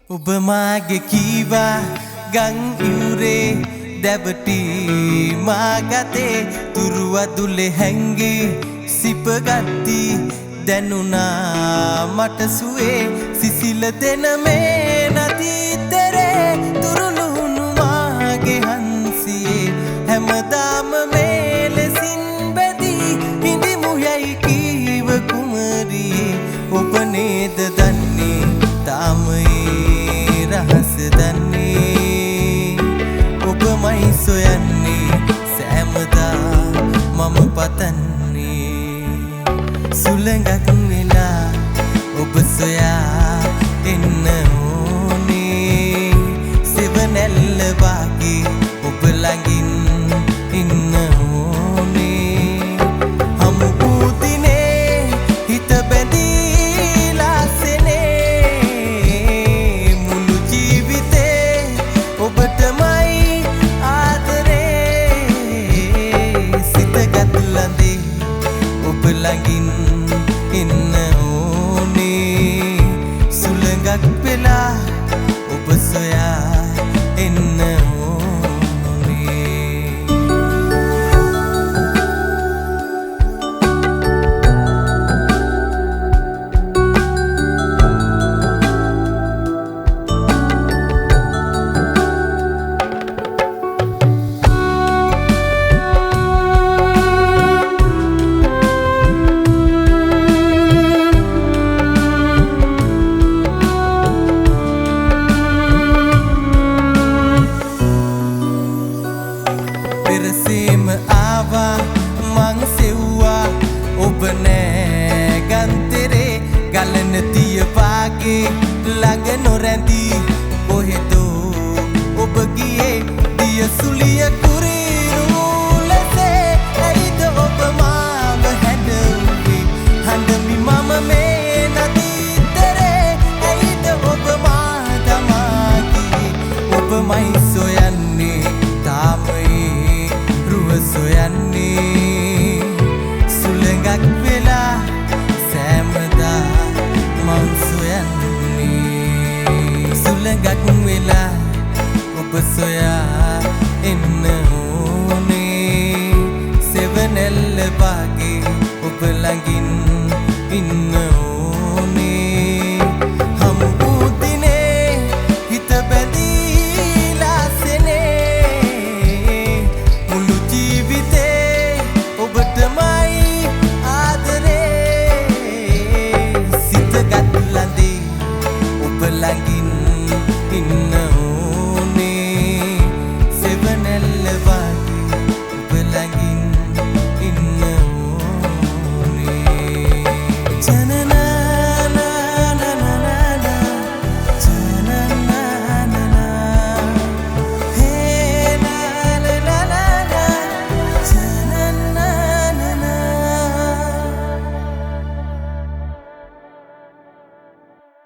ඔබ මාගේ කීවා ගං ඉවුරේ දැවටි මා ගතේ තුරුවදුලේ හැංගී සිපගත්ති දැනුණා මට සුවේ සිසිල දෙන මේ නදීතරේ තුරුළුණු මාගේ හන්සියේ හැමදාම මේ ලෙසින් බැදී හිඳිමු යයි කීව කුමරියේ ඔබ නේද දන්නේ තාම රහස දන්නේ ඔබමයි සොයන්නේ සෑමදා මම පතන්නේ සුළඟක් වෙලා ඔබ සොයා එන්න ඕනේ සෙවනැල්ල වාගේ ඔබ ළඟින් ඉන්න ඕනේ හමු වූ දිනේ හිත බැඳීලා සෙනේ මුළු ජීවිතේ ඔබටමයි ආදරේ සිතගත් ලඳේ ඔබ ළඟින් ඉන්න ඕනේ සුළඟක් වෙලා ඔබ සොයා එන්න පෙරසේම ආවා මං සෙව්වා ඔබ නෑ ගන්තරේ ගලන තිය වාගේ ළඟ නොරැඳී කොහෙදෝ ඔබ ගියේ දිය සුලිය කුරීරු ලෙසේ ඇයිද ඔබ මාව හැඬුවේ හඬමි මම මේ නදීතරේ ඇයිද ඔබ මා දමා ගියේ ඔබමයි සොයන්නේ තාම සොයන්නේ සුළඟක් වෙලා සෑමදා මං සොයන්නේ සුළඟක් වෙලා ඔබ සොයා එන්න ඕනේ සෙවනැල්ල වාගේ ඔබ ළඟින් ඉන්න ඕනේ හමු වූ දිනේ හිත බැඳීලා සෙනේ මුළු ජීවිතේ ඔබටමයි ආදරේ සිතගත් ලඳේ ඔබ ළඟින් ඉන්න